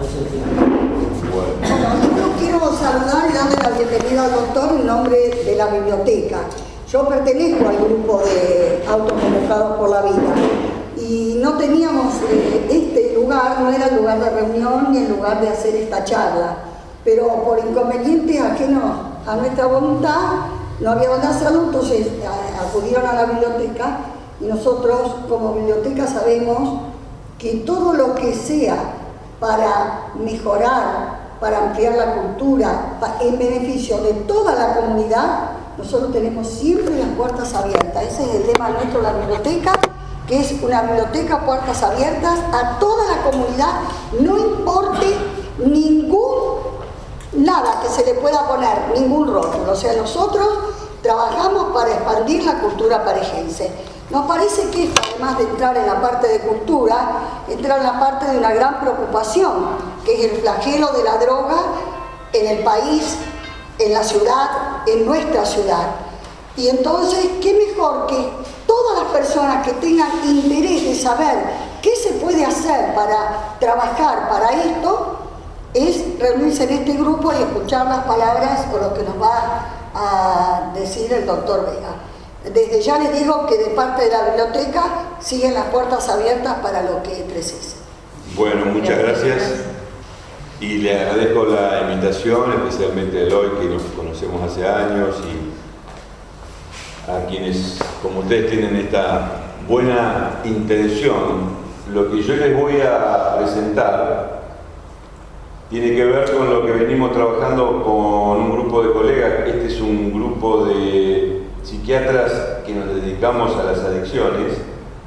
Bueno, yo quiero saludar y darle la bienvenida al doctor en nombre de la biblioteca. Yo pertenezco al grupo de Autoconvocados por la Vida y no teníamos este lugar, no era el lugar de reunión ni el lugar de hacer esta charla, pero por inconvenientes ajenos a nuestra voluntad no había dónde hacerlo, entonces acudieron a la biblioteca y nosotros como biblioteca sabemos que todo lo que sea para mejorar, para ampliar la cultura, en beneficio de toda la comunidad, nosotros tenemos siempre las puertas abiertas. Ese es el lema nuestro de la biblioteca, que es una biblioteca puertas abiertas a toda la comunidad, no importe nada que se le pueda poner, ningún rótulo. O sea, nosotros trabajamos para expandir la cultura parejense. Nos parece que esto, además de entrar en la parte de cultura, entra en la parte de una gran preocupación, que es el flagelo de la droga en el país, en la ciudad, en nuestra ciudad. Y entonces, ¿qué mejor que todas las personas que tengan interés de saber qué se puede hacer para trabajar para esto, es reunirse en este grupo y escuchar las palabras o lo que nos va a decir el doctor Vega. Desde ya les digo que de parte de la biblioteca siguen las puertas abiertas para lo que precise. Bueno, muchas gracias y le agradezco la invitación, especialmente a Eloy, que nos conocemos hace años, y a quienes como ustedes tienen esta buena intención. Lo que yo les voy a presentar tiene que ver con lo que venimos trabajando con un grupo de colegas. Este es un grupo de psiquiatras que nos dedicamos a las adicciones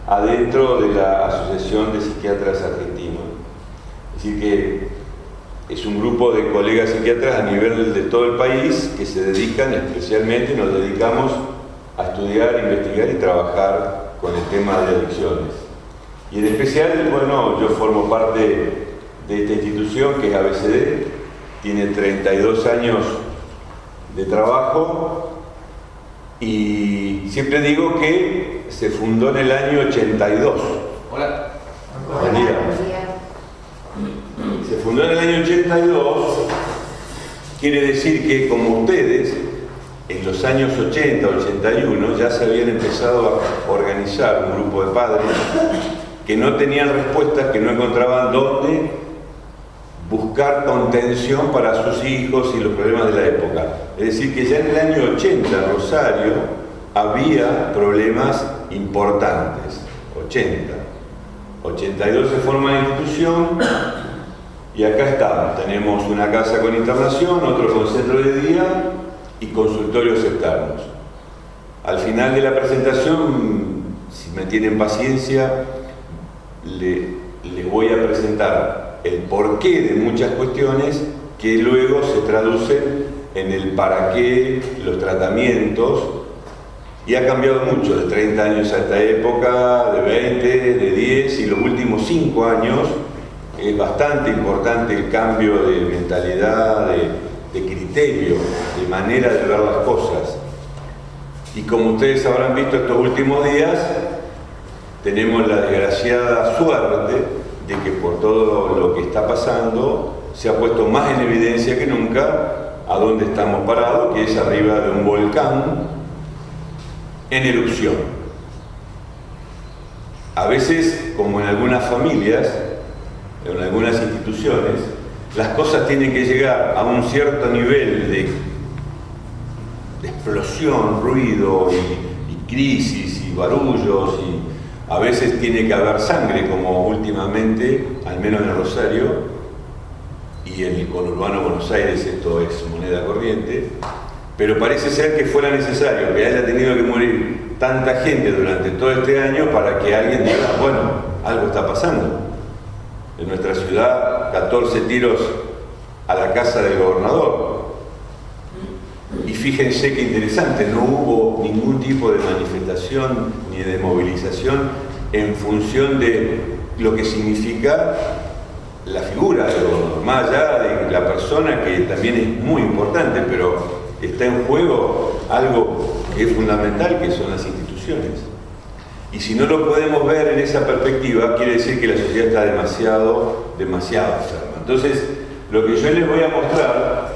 adentro de la Asociación de Psiquiatras Argentinos. Es decir que es un grupo de colegas psiquiatras a nivel de todo el país que se dedican, especialmente nos dedicamos a estudiar, investigar y trabajar con el tema de adicciones. Y en especial, bueno, yo formo parte de esta institución que es ABCD, tiene 32 años de trabajo y siempre digo que se fundó en el año 82. Hola. Buen día. Se fundó en el año 82, quiere decir que como ustedes, en los años 80, 81, ya se habían empezado a organizar un grupo de padres que no tenían respuestas, que no encontraban dónde buscar contención para sus hijos y los problemas de la época. Es decir, que ya en el año 80 en Rosario había problemas importantes. 82 se forma la institución y acá estamos. Tenemos una casa con internación, otro con centro de día y consultorios externos. Al final de la presentación, si me tienen paciencia, les voy a presentar el porqué de muchas cuestiones que luego se traducen en el para qué, los tratamientos, y ha cambiado mucho de 30 años a esta época, de 20, de 10, y los últimos 5 años es bastante importante el cambio de mentalidad, de criterio, de manera de ver las cosas. Y como ustedes habrán visto estos últimos días, tenemos la desgraciada suerte de que por todo lo que está pasando se ha puesto más en evidencia que nunca a dónde estamos parados, que es arriba de un volcán en erupción. A veces, como en algunas familias, en algunas instituciones, las cosas tienen que llegar a un cierto nivel de explosión, ruido y crisis y barullos, y a veces tiene que haber sangre, como últimamente, al menos en el Rosario y en el conurbano Buenos Aires, esto es moneda corriente, pero parece ser que fuera necesario que haya tenido que morir tanta gente durante todo este año para que alguien diga, bueno, algo está pasando. En nuestra ciudad, 14 tiros a la casa del gobernador. Y fíjense qué interesante, no hubo ningún tipo de manifestación ni de movilización en función de lo que significa la figura del gobernador, más allá de la persona, que también es muy importante, pero está en juego algo que es fundamental, que son las instituciones. Y si no lo podemos ver en esa perspectiva, quiere decir que la sociedad está demasiado enferma. Entonces, lo que yo les voy a mostrar,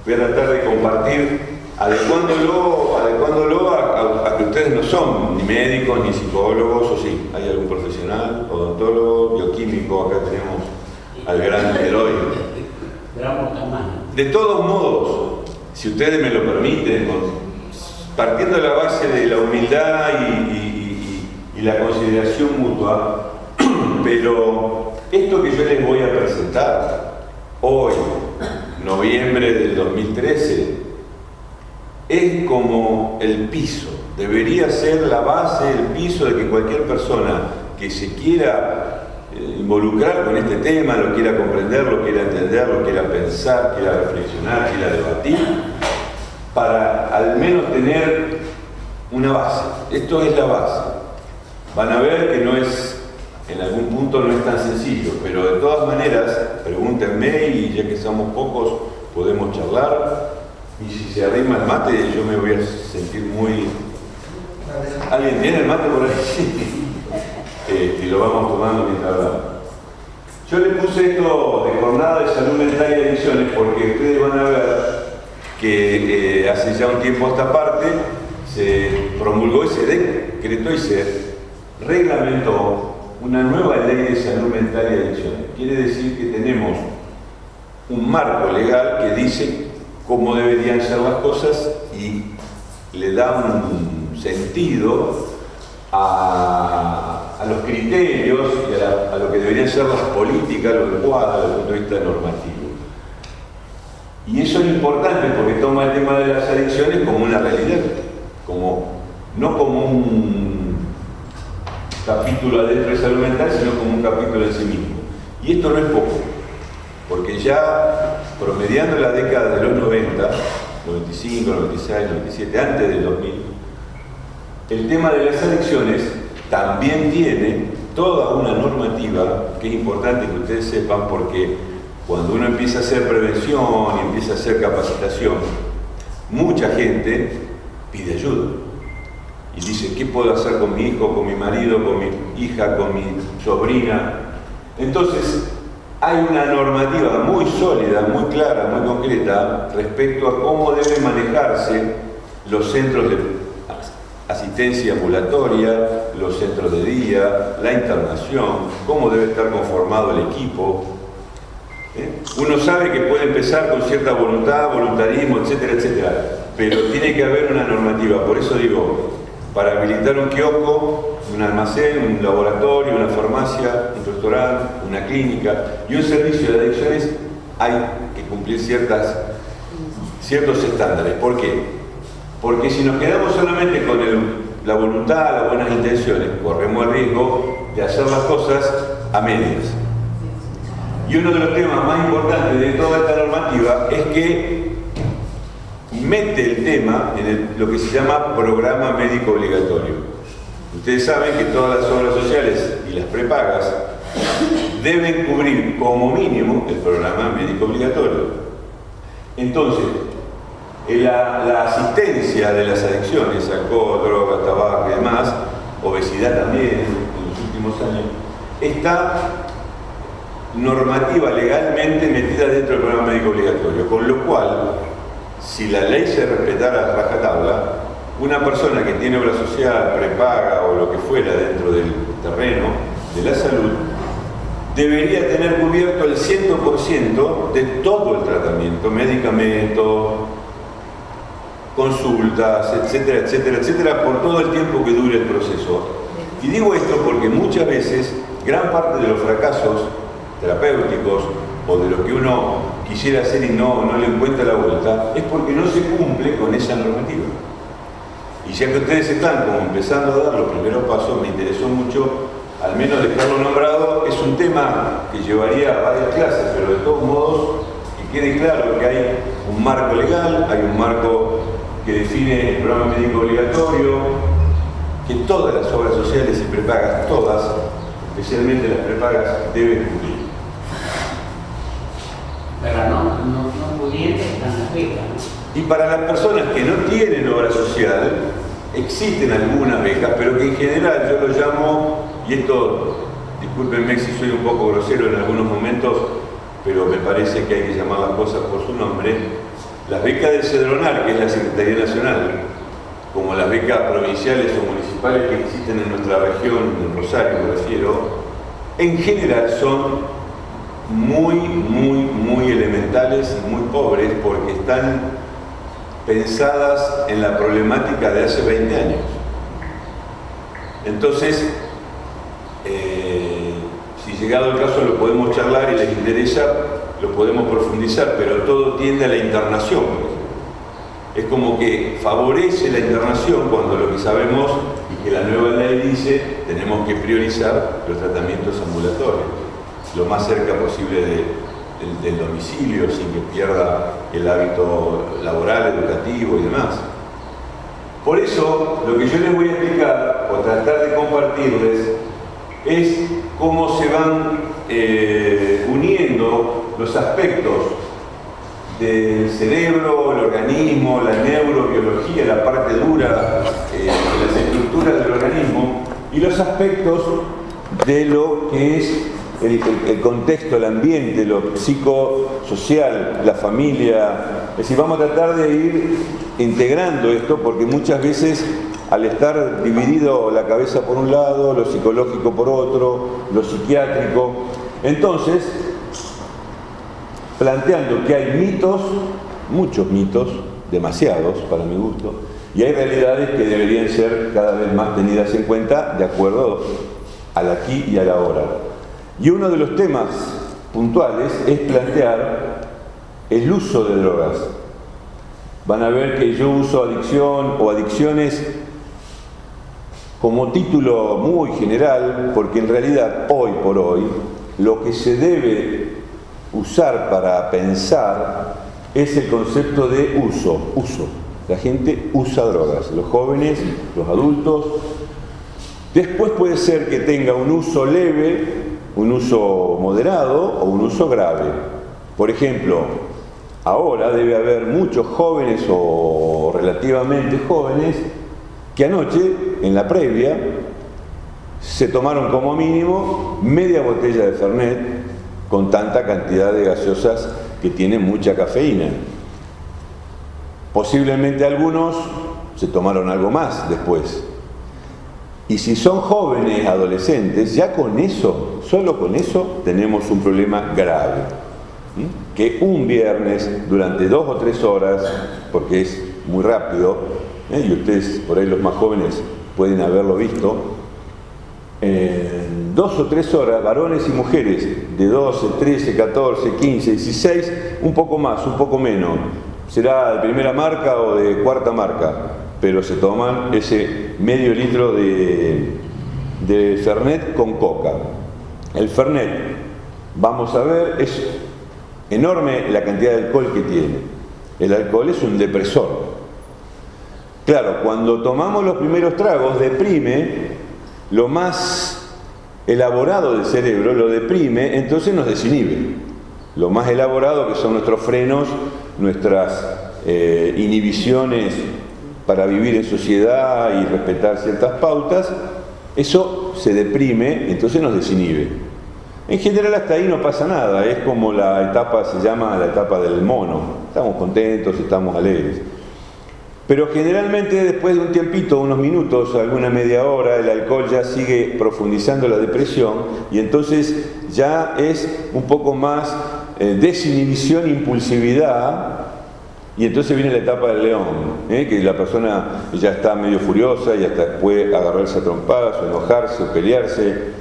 voy a tratar de compartir, adecuándolo a que ustedes no son ni médicos ni psicólogos, o sí, hay algún profesional, odontólogo, bioquímico, acá tenemos al gran Eloy. De todos modos, si ustedes me lo permiten, partiendo de la base de la humildad y la consideración mutua, pero esto que yo les voy a presentar hoy, noviembre del 2013, es como el piso, debería ser la base, el piso de que cualquier persona que se quiera involucrar con este tema, lo quiera comprender, lo quiera entender, lo quiera pensar, quiera reflexionar, quiera debatir, para al menos tener una base. Esto es la base. Van a ver que no es, en algún punto no es tan sencillo, pero de todas maneras, pregúntenme y ya que somos pocos, podemos charlar. Y si se arrima el mate, yo me voy a sentir muy... ¿Alguien tiene el mate por ahí? Y lo vamos tomando mientras hablamos. Yo le puse esto de Jornada de Salud Mental y Adicciones porque ustedes van a ver que hace ya un tiempo a esta parte se promulgó y se decretó y se reglamentó una nueva ley de salud mental y adicciones. Quiere decir que tenemos un marco legal que dice cómo deberían ser las cosas y le da un sentido a los criterios y a lo que deberían ser las políticas, lo adecuado desde el punto de vista normativo. Y eso es importante porque toma el tema de las adicciones como una realidad, no como un capítulo adentro de salud mental, sino como un capítulo en sí mismo. Y esto no es poco, porque ya promediando la década de los 90, 95, 96, 97, antes del 2000, el tema de las adicciones también tiene toda una normativa que es importante que ustedes sepan, porque cuando uno empieza a hacer prevención y empieza a hacer capacitación, mucha gente pide ayuda y dice, ¿qué puedo hacer con mi hijo, con mi marido, con mi hija, con mi sobrina? Entonces, hay una normativa muy sólida, muy clara, muy concreta respecto a cómo deben manejarse los centros de asistencia ambulatoria, los centros de día, la internación, cómo debe estar conformado el equipo. Uno sabe que puede empezar con cierta voluntad, voluntarismo, etcétera, etcétera, pero tiene que haber una normativa. Por eso digo, para habilitar un kiosco, un almacén, un laboratorio, una farmacia, un restaurante, una clínica y un servicio de adicciones, hay que cumplir ciertos estándares. ¿Por qué? Porque si nos quedamos solamente con la voluntad, las buenas intenciones, corremos el riesgo de hacer las cosas a medias. Y uno de los temas más importantes de toda esta normativa es que mete el tema en lo que se llama programa médico obligatorio. Ustedes saben que todas las obras sociales y las prepagas deben cubrir como mínimo el programa médico obligatorio. Entonces, la asistencia de las adicciones, alcohol, drogas, tabaco y demás, obesidad también en los últimos años, está normativa legalmente metida dentro del programa médico obligatorio, con lo cual, si la ley se respetara a rajatabla, una persona que tiene obra social, prepaga o lo que fuera dentro del terreno de la salud, debería tener cubierto el 100% de todo el tratamiento, medicamentos, consultas, etcétera, etcétera, etcétera, por todo el tiempo que dure el proceso. Y digo esto porque muchas veces, gran parte de los fracasos terapéuticos o de lo que uno quisiera hacer y no le encuentra la vuelta, es porque no se cumple con esa normativa. Y ya que ustedes están como empezando a dar los primeros pasos, me interesó mucho, al menos dejarlo nombrado. Es un tema que llevaría varias clases, pero de todos modos, que quede claro que hay un marco legal, hay un marco que define el programa médico obligatorio, que todas las obras sociales y prepagas, todas, especialmente las prepagas, deben cumplir. Pero no pudientes están las becas, ¿no? Y para las personas que no tienen obra social, existen algunas becas, pero que en general yo lo llamo, y esto, discúlpenme si soy un poco grosero en algunos momentos, pero me parece que hay que llamar las cosas por su nombre. Las becas del Cedronar, que es la Secretaría Nacional, como las becas provinciales o municipales que existen en nuestra región, en Rosario me refiero, en general son muy elementales y muy pobres porque están pensadas en la problemática de hace 20 años. Entonces, si llegado el caso lo podemos charlar y les interesa, lo podemos profundizar, pero todo tiende a la internación. Es como que favorece la internación cuando lo que sabemos y que la nueva ley dice tenemos que priorizar los tratamientos ambulatorios, lo más cerca posible del domicilio, sin que pierda el hábito laboral, educativo y demás. Por eso, lo que yo les voy a explicar o tratar de compartirles es cómo se van uniendo los aspectos del cerebro, el organismo, la neurobiología, la parte dura de las estructuras del organismo y los aspectos de lo que es el contexto, el ambiente, lo psicosocial, la familia. Es decir, vamos a tratar de ir integrando esto porque muchas veces al estar dividido la cabeza por un lado, lo psicológico por otro, lo psiquiátrico, entonces planteando que hay mitos, muchos mitos, demasiados para mi gusto, y hay realidades que deberían ser cada vez más tenidas en cuenta de acuerdo al aquí y a la ahora. Y uno de los temas puntuales es plantear el uso de drogas. Van a ver que yo uso adicción o adicciones como título muy general, porque en realidad, hoy por hoy, lo que se debe usar para pensar es el concepto de uso. La gente usa drogas, los jóvenes, los adultos. Después puede ser que tenga un uso leve, un uso moderado o un uso grave. Por ejemplo, ahora debe haber muchos jóvenes o relativamente jóvenes que anoche, en la previa, se tomaron como mínimo media botella de Fernet con tanta cantidad de gaseosas que tienen mucha cafeína. Posiblemente algunos se tomaron algo más después. Y si son jóvenes, adolescentes, ya con eso, solo con eso, tenemos un problema grave. Que un viernes, durante 2 o 3 horas, porque es muy rápido, y ustedes, por ahí los más jóvenes, pueden haberlo visto, en 2 o 3 horas, varones y mujeres de 12, 13, 14, 15, 16, un poco más, un poco menos, será de primera marca o de cuarta marca, pero se toman ese medio litro de Fernet con coca. El Fernet, vamos a ver, es enorme la cantidad de alcohol que tiene. El alcohol es un depresor. Claro, cuando tomamos los primeros tragos, deprime lo más elaborado del cerebro, lo deprime, entonces nos desinhibe. Lo más elaborado, que son nuestros frenos, nuestras inhibiciones para vivir en sociedad y respetar ciertas pautas, eso se deprime, entonces nos desinhibe. En general hasta ahí no pasa nada, es como la etapa, se llama la etapa del mono, estamos contentos, estamos alegres. Pero generalmente después de un tiempito, unos minutos, alguna media hora, el alcohol ya sigue profundizando la depresión y entonces ya es un poco más desinhibición, impulsividad, y entonces viene la etapa del león, que la persona ya está medio furiosa y hasta puede agarrarse a trompadas o enojarse o pelearse,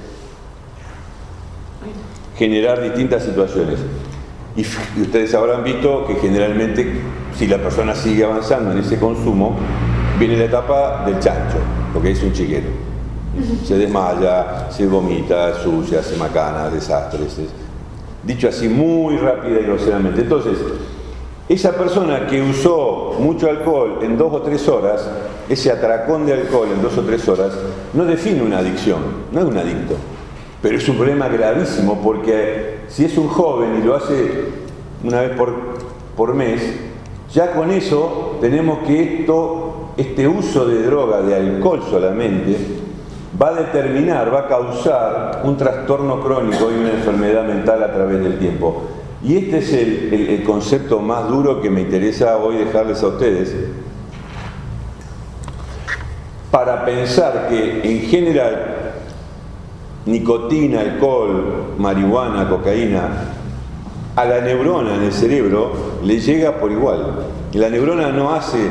generar distintas situaciones. Y ustedes habrán visto que generalmente, si la persona sigue avanzando en ese consumo, viene la etapa del chancho, porque es un chiquero. Se desmaya, se vomita, sucia, se macana, desastres. Dicho así muy rápida y groseramente. Entonces, esa persona que usó mucho alcohol en 2 o 3 horas, ese atracón de alcohol en 2 o 3 horas, no define una adicción, no es un adicto. Pero es un problema gravísimo porque si es un joven y lo hace una vez por mes, ya con eso tenemos que este uso de droga, de alcohol solamente, va a determinar, va a causar un trastorno crónico y una enfermedad mental a través del tiempo. Y este es el concepto más duro que me interesa hoy dejarles a ustedes, para pensar que en general nicotina, alcohol, marihuana, cocaína, a la neurona en el cerebro le llega por igual. Y la neurona no hace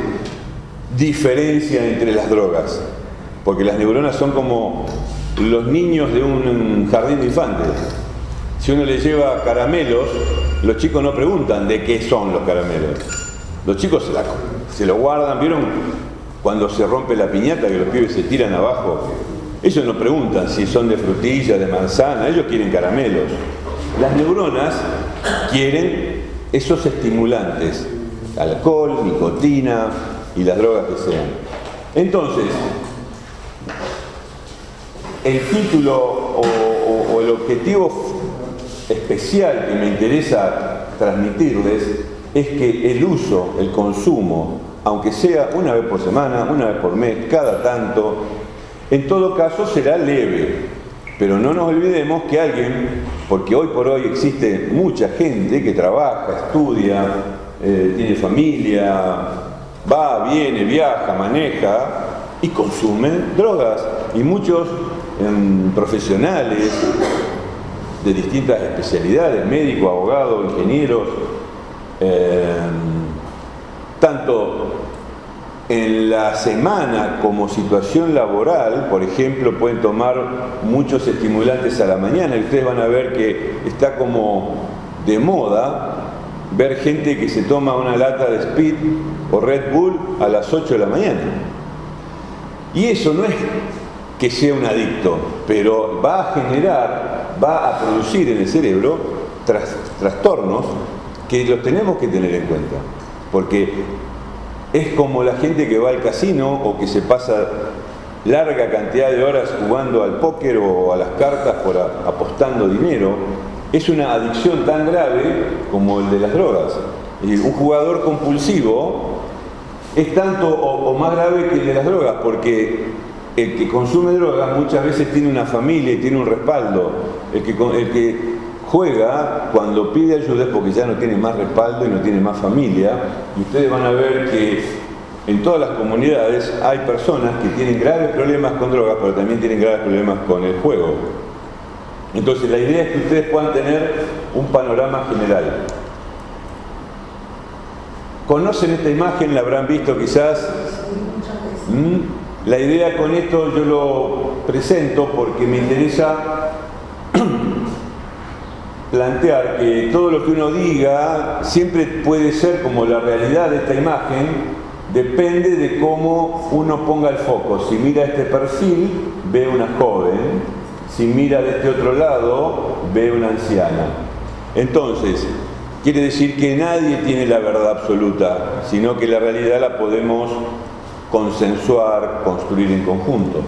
diferencia entre las drogas, porque las neuronas son como los niños de un jardín de infantes. Si uno le lleva caramelos, los chicos no preguntan de qué son los caramelos. Los chicos se lo guardan. ¿Vieron cuando se rompe la piñata que los pibes se tiran abajo? Ellos no preguntan si son de frutilla, de manzana, ellos quieren caramelos. Las neuronas quieren esos estimulantes, alcohol, nicotina y las drogas que sean. Entonces, el título o el objetivo especial que me interesa transmitirles es que el uso, el consumo, aunque sea una vez por semana, una vez por mes, cada tanto, en todo caso será leve. Pero no nos olvidemos que alguien, porque hoy por hoy existe mucha gente que trabaja, estudia, tiene familia, va, viene, viaja, maneja y consume drogas. Y muchos profesionales de distintas especialidades, médicos, abogados, ingenieros, tanto en la semana como situación laboral, por ejemplo, pueden tomar muchos estimulantes a la mañana y ustedes van a ver que está como de moda ver gente que se toma una lata de Speed o Red Bull a las 8 de la mañana. Y eso no es que sea un adicto, pero va a producir en el cerebro trastornos que los tenemos que tener en cuenta, porque es como la gente que va al casino o que se pasa larga cantidad de horas jugando al póker o a las cartas apostando dinero. Es una adicción tan grave como el de las drogas. Un jugador compulsivo es tanto o más grave que el de las drogas, porque el que consume drogas muchas veces tiene una familia y tiene un respaldo. El que juega, cuando pide ayuda es porque ya no tiene más respaldo y no tiene más familia. Y ustedes van a ver que en todas las comunidades hay personas que tienen graves problemas con drogas, pero también tienen graves problemas con el juego. Entonces la idea es que ustedes puedan tener un panorama general. ¿Conocen esta imagen? ¿La habrán visto quizás? La idea con esto yo lo presento porque me interesa plantear que todo lo que uno diga siempre puede ser como la realidad de esta imagen, depende de cómo uno ponga el foco. Si mira este perfil, ve una joven. Si mira de este otro lado, ve una anciana. Entonces, quiere decir que nadie tiene la verdad absoluta, sino que la realidad la podemos consensuar, construir en conjunto.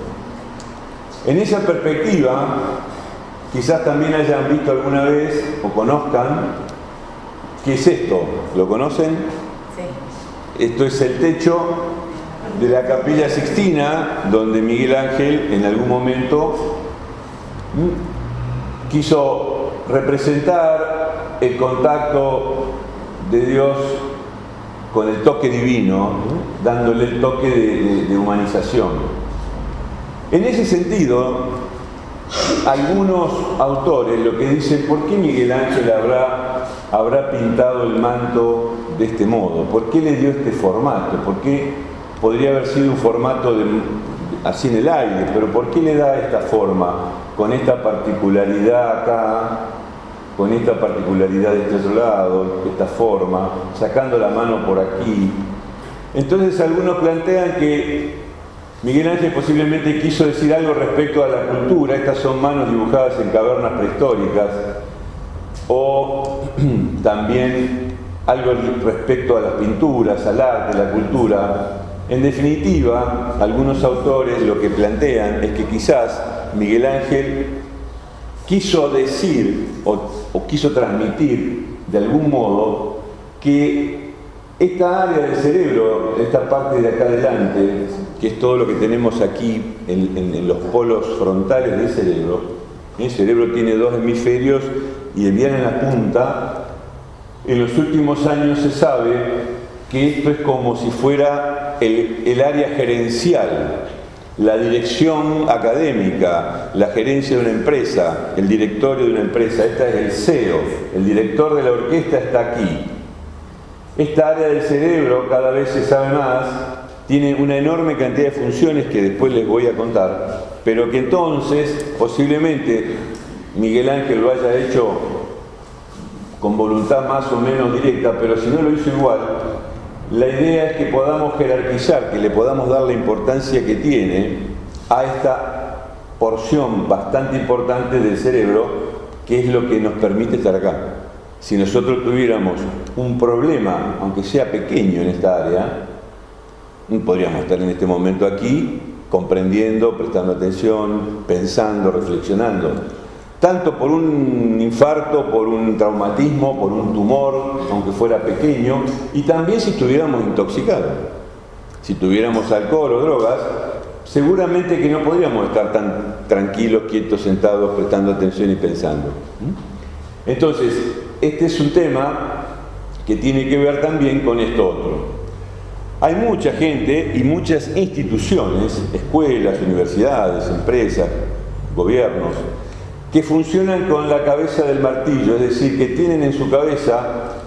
En esa perspectiva, quizás también hayan visto alguna vez o conozcan qué es esto. ¿Lo conocen? Sí. Esto es el techo de la Capilla Sixtina, donde Miguel Ángel en algún momento quiso representar el contacto de Dios con el toque divino, dándole el toque de humanización. En ese sentido, algunos autores lo que dicen, ¿por qué Miguel Ángel habrá pintado el manto de este modo? ¿Por qué le dio este formato? ¿Por qué podría haber sido un formato así en el aire? ¿Pero por qué le da esta forma? Con esta particularidad acá, con esta particularidad de este otro lado, esta forma, sacando la mano por aquí. Entonces algunos plantean que Miguel Ángel posiblemente quiso decir algo respecto a la cultura. Estas son manos dibujadas en cavernas prehistóricas, o también algo respecto a las pinturas, al arte, la cultura. En definitiva, algunos autores lo que plantean es que quizás Miguel Ángel quiso decir o quiso transmitir de algún modo que esta área del cerebro, esta parte de acá adelante, que es todo lo que tenemos aquí en los polos frontales del cerebro, el cerebro tiene dos hemisferios y el bien en la punta En los últimos años se sabe que esto es como si fuera el área gerencial, la dirección académica, la gerencia de una empresa, el directorio de una empresa. Esta es el CEO, el director de la orquesta está aquí. Esta área del cerebro, cada vez se sabe más, tiene una enorme cantidad de funciones que después les voy a contar, pero que entonces posiblemente Miguel Ángel lo haya hecho con voluntad más o menos directa, pero si no lo hizo igual, la idea es que podamos jerarquizar, que le podamos dar la importancia que tiene a esta porción bastante importante del cerebro, que es lo que nos permite estar acá. Si nosotros tuviéramos un problema, aunque sea pequeño en esta área, podríamos estar en este momento aquí, comprendiendo, prestando atención, pensando, reflexionando. Tanto por un infarto, por un traumatismo, por un tumor, aunque fuera pequeño, y también si estuviéramos intoxicados. Si tuviéramos alcohol o drogas, seguramente que no podríamos estar tan tranquilos, quietos, sentados, prestando atención y pensando. Entonces, este es un tema que tiene que ver también con esto otro. Hay mucha gente y muchas instituciones, escuelas, universidades, empresas, gobiernos, que funcionan con la cabeza del martillo, es decir, que tienen en su cabeza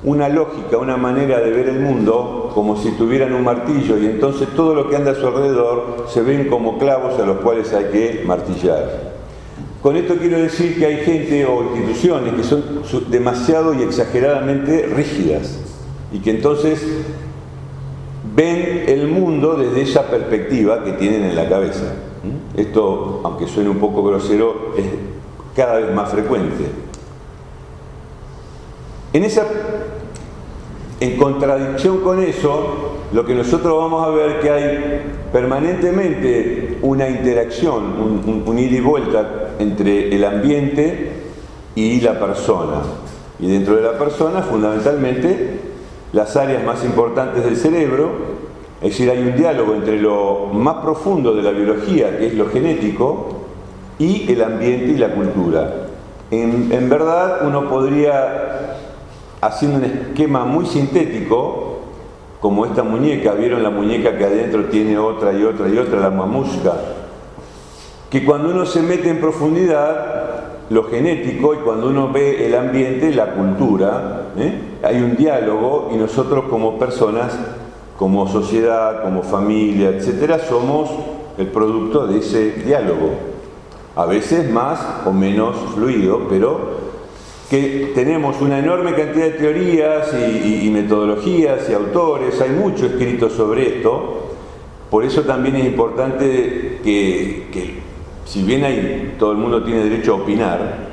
una lógica, una manera de ver el mundo como si tuvieran un martillo, y entonces todo lo que anda a su alrededor se ven como clavos a los cuales hay que martillar. Con esto quiero decir que hay gente o instituciones que son demasiado y exageradamente rígidas y que entonces ven el mundo desde esa perspectiva que tienen en la cabeza. Esto, aunque suene un poco grosero, es cada vez más frecuente. En contradicción con eso, lo que nosotros vamos a ver que hay permanentemente una interacción, un ida y vuelta entre el ambiente y la persona. Y dentro de la persona, fundamentalmente, las áreas más importantes del cerebro, es decir, hay un diálogo entre lo más profundo de la biología, que es lo genético, y el ambiente y la cultura. En verdad, uno podría, haciendo un esquema muy sintético, como esta muñeca, ¿vieron la muñeca que adentro tiene otra y otra y otra, la mamushka? Que cuando uno se mete en profundidad, lo genético, y cuando uno ve el ambiente, la cultura, hay un diálogo, y nosotros como personas, como sociedad, como familia, etcétera, somos el producto de ese diálogo. A veces más o menos fluido, pero que tenemos una enorme cantidad de teorías y metodologías y autores, hay mucho escrito sobre esto. Por eso también es importante que si bien todo el mundo tiene derecho a opinar,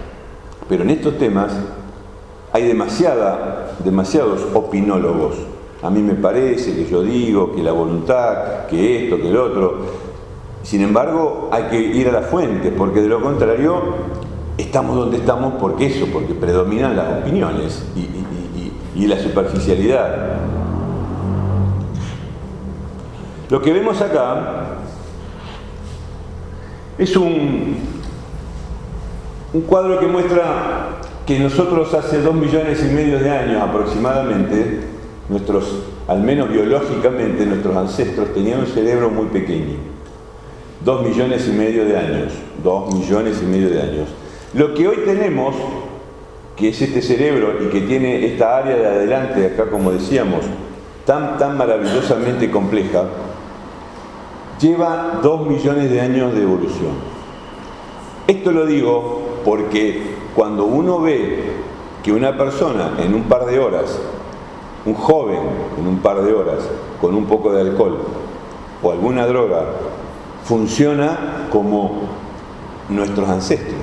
pero en estos temas hay demasiados opinólogos. A mí me parece, que yo digo, que la voluntad, que esto, que el otro. Sin embargo, hay que ir a la fuente, porque de lo contrario estamos donde estamos porque predominan las opiniones y la superficialidad. Lo que vemos acá es un cuadro que muestra que nosotros hace 2,5 millones de años aproximadamente, al menos biológicamente, nuestros ancestros tenían un cerebro muy pequeño. 2,5 millones de años. 2,5 millones de años. Lo que hoy tenemos, que es este cerebro y que tiene esta área de adelante, acá como decíamos, tan maravillosamente compleja, lleva 2 millones de años de evolución. Esto lo digo porque cuando uno ve que una persona en un par de horas, un joven en un par de horas, con un poco de alcohol o alguna droga, funciona como nuestros ancestros.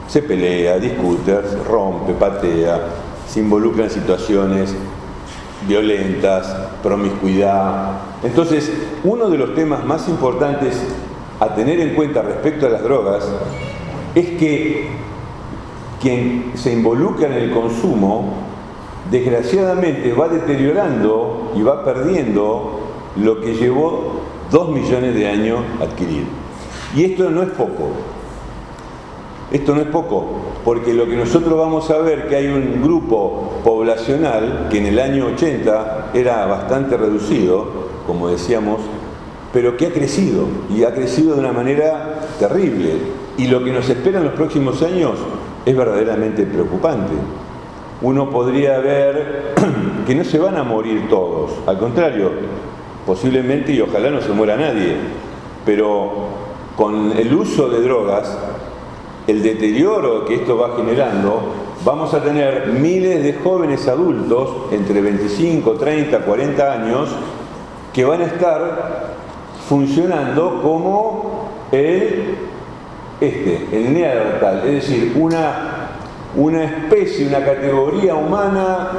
Se pelea, discute, rompe, patea, se involucra en situaciones violentas, promiscuidad. Entonces, uno de los temas más importantes a tener en cuenta respecto a las drogas es que quien se involucra en el consumo, desgraciadamente va deteriorando y va perdiendo lo que llevó 2 millones de años a adquirir. Y esto no es poco. esto no es poco, porque lo que nosotros vamos a ver que hay un grupo poblacional que en el año 80 era bastante reducido, como decíamos, pero que ha crecido, y ha crecido de una manera terrible. Y lo que nos espera en los próximos años es verdaderamente preocupante. Uno podría ver que no se van a morir todos, al contrario, posiblemente y ojalá no se muera nadie, pero con el uso de drogas, el deterioro que esto va generando, vamos a tener miles de jóvenes adultos entre 25, 30, 40 años que van a estar funcionando como el Neandertal, es decir, una especie, una categoría humana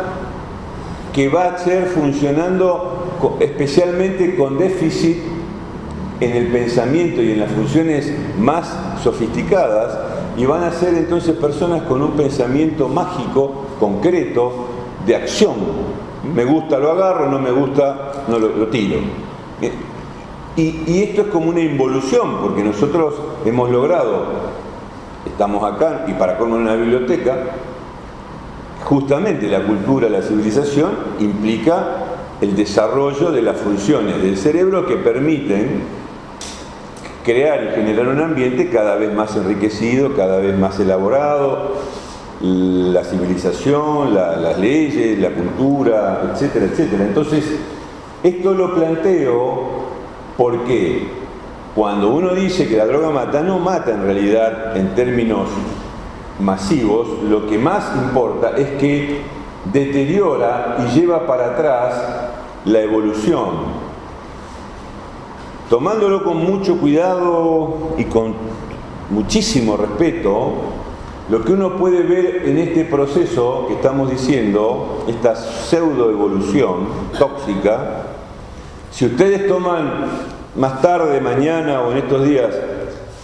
que va a ser funcionando especialmente con déficit en el pensamiento y en las funciones más sofisticadas, y van a ser entonces personas con un pensamiento mágico, concreto, de acción. Me gusta, lo agarro, no me gusta, no lo tiro. Y esto es como una involución, porque nosotros hemos logrado, estamos acá y para colmo en una biblioteca, justamente la cultura, la civilización implica el desarrollo de las funciones del cerebro que permiten crear y generar un ambiente cada vez más enriquecido, cada vez más elaborado, la civilización, las leyes, la cultura, etcétera, etcétera. Entonces, esto lo planteo porque cuando uno dice que la droga mata, no mata en realidad en términos masivos, lo que más importa es que deteriora y lleva para atrás la evolución. Tomándolo con mucho cuidado y con muchísimo respeto, lo que uno puede ver en este proceso que estamos diciendo, esta pseudoevolución tóxica, si ustedes toman más tarde, mañana o en estos días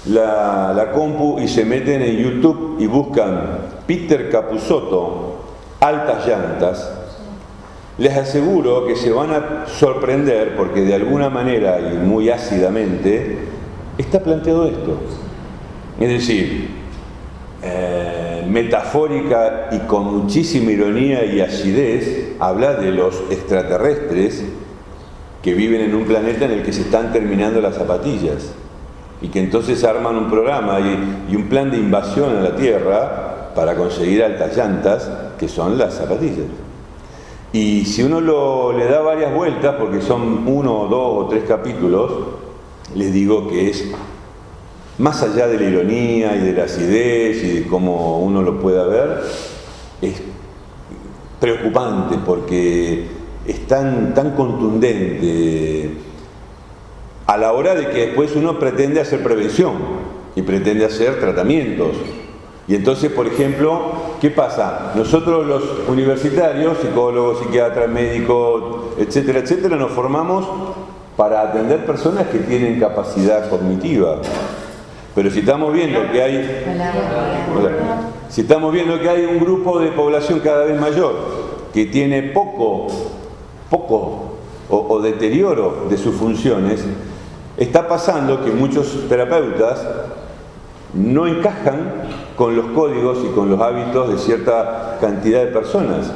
la compu y se meten en YouTube y buscan Peter Capusotto, altas llantas, les aseguro que se van a sorprender porque de alguna manera y muy ácidamente está planteado esto. Es decir, metafórica y con muchísima ironía y acidez, habla de los extraterrestres que viven en un planeta en el que se están terminando las zapatillas y que entonces arman un programa y un plan de invasión a la Tierra para conseguir altas llantas, que son las zapatillas. Y si uno le da varias vueltas, porque son 1, 2 o 3 capítulos, les digo que es más allá de la ironía y de la acidez y de cómo uno lo pueda ver, es preocupante porque es tan contundente a la hora de que después uno pretende hacer prevención y pretende hacer tratamientos. Y entonces, por ejemplo, ¿qué pasa? Nosotros los universitarios, psicólogos, psiquiatras, médicos, etcétera, etcétera, nos formamos para atender personas que tienen capacidad cognitiva. Pero si estamos viendo que hay... Si estamos viendo que hay un grupo de población cada vez mayor que tiene poco o deterioro de sus funciones, está pasando que muchos terapeutas no encajan con los códigos y con los hábitos de cierta cantidad de personas.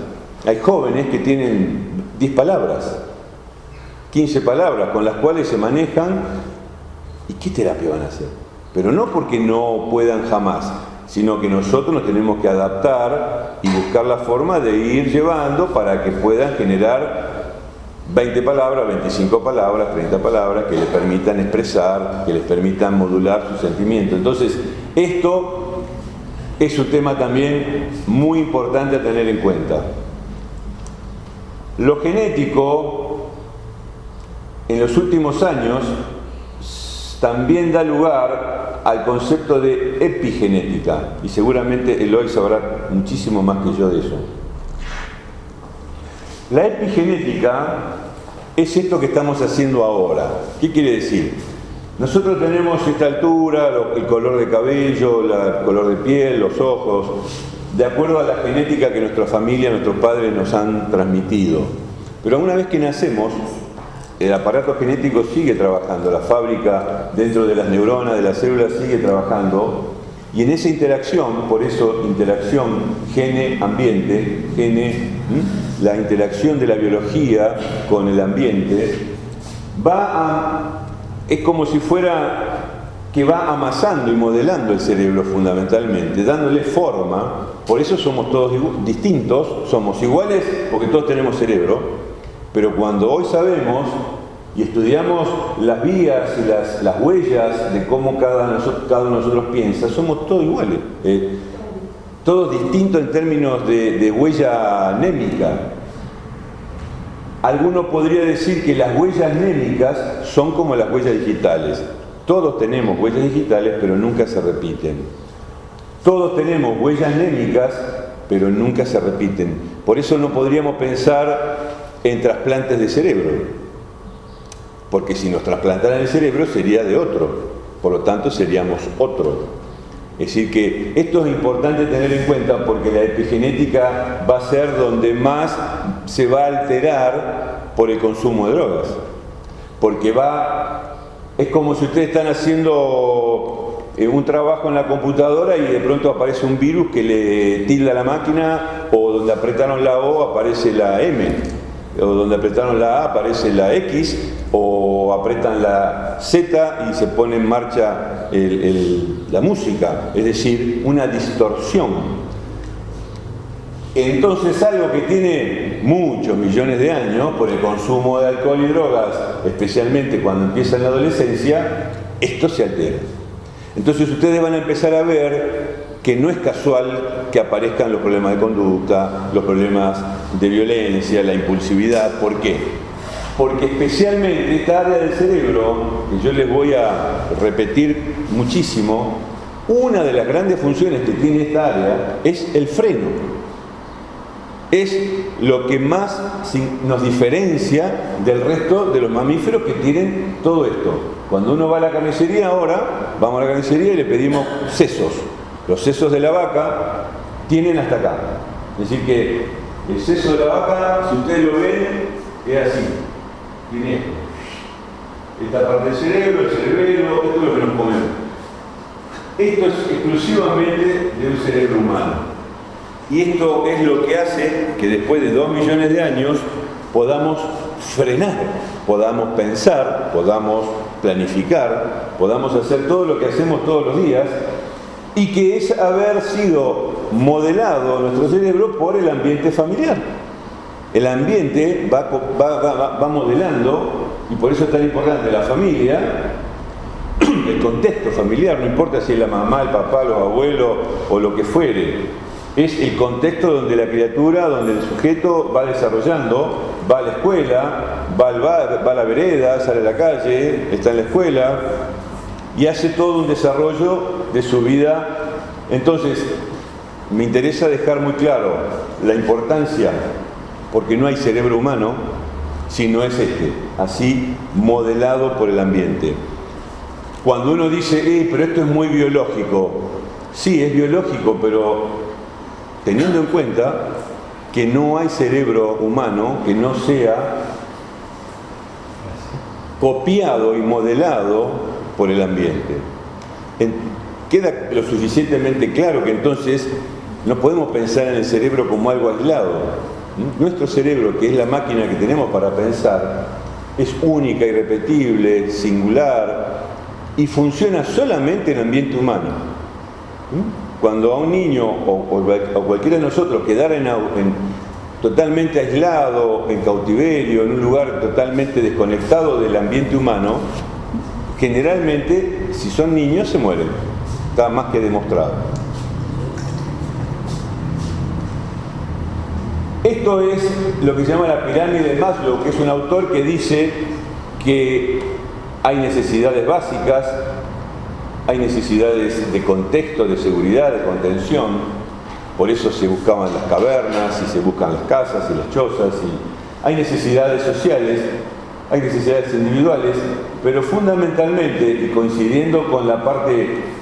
Hay jóvenes que tienen 10 palabras, 15 palabras con las cuales se manejan. ¿Y qué terapia van a hacer? Pero no porque no puedan jamás, sino que nosotros nos tenemos que adaptar y buscar la forma de ir llevando para que puedan generar 20 palabras, 25 palabras, 30 palabras que les permitan expresar, que les permitan modular su sentimiento. Entonces, esto es un tema también muy importante a tener en cuenta. Lo genético, en los últimos años, también da lugar al concepto de epigenética, y seguramente Eloy sabrá muchísimo más que yo de eso. La epigenética es esto que estamos haciendo ahora. ¿Qué quiere decir? Nosotros tenemos esta altura, el color de cabello, el color de piel, los ojos, de acuerdo a la genética que nuestra familia, nuestros padres nos han transmitido. Pero una vez que nacemos, el aparato genético sigue trabajando, la fábrica dentro de las neuronas, de las células sigue trabajando, Y en esa interacción, por eso interacción gene-ambiente, la interacción de la biología con el ambiente, es como si fuera que va amasando y modelando el cerebro fundamentalmente, dándole forma. Por eso somos todos distintos, somos iguales porque todos tenemos cerebro, pero cuando hoy sabemos y estudiamos las vías y las huellas de cómo cada uno de nosotros piensa, somos todos iguales, todos distintos en términos de huella anémica. Alguno podría decir que las huellas anémicas son como las huellas digitales. Todos tenemos huellas digitales, pero nunca se repiten. Todos tenemos huellas anémicas, pero nunca se repiten. Por eso no podríamos pensar en trasplantes de cerebro, porque si nos trasplantaran el cerebro sería de otro, por lo tanto seríamos otro. Es decir que esto es importante tener en cuenta porque la epigenética va a ser donde más se va a alterar por el consumo de drogas, porque es como si ustedes están haciendo un trabajo en la computadora y de pronto aparece un virus que le tilda la máquina, o donde apretaron la O aparece la M, o donde apretaron la A aparece la X, o apretan la Z y se pone en marcha la música, es decir, una distorsión. Entonces algo que tiene muchos millones de años por el consumo de alcohol y drogas, especialmente cuando empieza en la adolescencia, esto se altera. Entonces ustedes van a empezar a ver que no es casual que aparezcan los problemas de conducta, los problemas de violencia, la impulsividad. ¿Por qué? Porque especialmente esta área del cerebro, que yo les voy a repetir muchísimo, una de las grandes funciones que tiene esta área es el freno. Es lo que más nos diferencia del resto de los mamíferos que tienen todo esto. Cuando uno va a la carnicería ahora, vamos a la carnicería y le pedimos sesos. Los sesos de la vaca tienen hasta acá. Es decir que el seso de la vaca, si ustedes lo ven, es así. Tiene esto. Esta parte del cerebro, el cerebelo, esto es lo que nos comemos. Esto es exclusivamente de un cerebro humano. Y esto es lo que hace que después de 2 millones de años podamos frenar, podamos pensar, podamos planificar, podamos hacer todo lo que hacemos todos los días, y que es haber sido modelado nuestro cerebro por el ambiente familiar. El ambiente va modelando, y por eso es tan importante la familia, el contexto familiar, no importa si es la mamá, el papá, los abuelos o lo que fuere. Es el contexto donde la criatura, donde el sujeto va desarrollando, va a la escuela, va al bar, va a la vereda, sale a la calle, está en la escuela y hace todo un desarrollo de su vida. Entonces, me interesa dejar muy claro la importancia, porque no hay cerebro humano si no es así modelado por el ambiente. Cuando uno dice, pero esto es muy biológico, sí, es biológico, pero teniendo en cuenta que no hay cerebro humano que no sea copiado y modelado por el ambiente. Queda lo suficientemente claro que entonces no podemos pensar en el cerebro como algo aislado. Nuestro cerebro, que es la máquina que tenemos para pensar, es única, irrepetible, singular y funciona solamente en ambiente humano. Cuando a un niño o cualquiera de nosotros quedara totalmente aislado, en cautiverio, en un lugar totalmente desconectado del ambiente humano, generalmente, si son niños, se mueren. Está más que demostrado. Esto es lo que se llama la pirámide de Maslow, que es un autor que dice que hay necesidades básicas, hay necesidades de contexto, de seguridad, de contención. Por eso se buscaban las cavernas y se buscan las casas y las chozas. Y hay necesidades sociales, hay necesidades individuales, pero fundamentalmente, y coincidiendo con la parte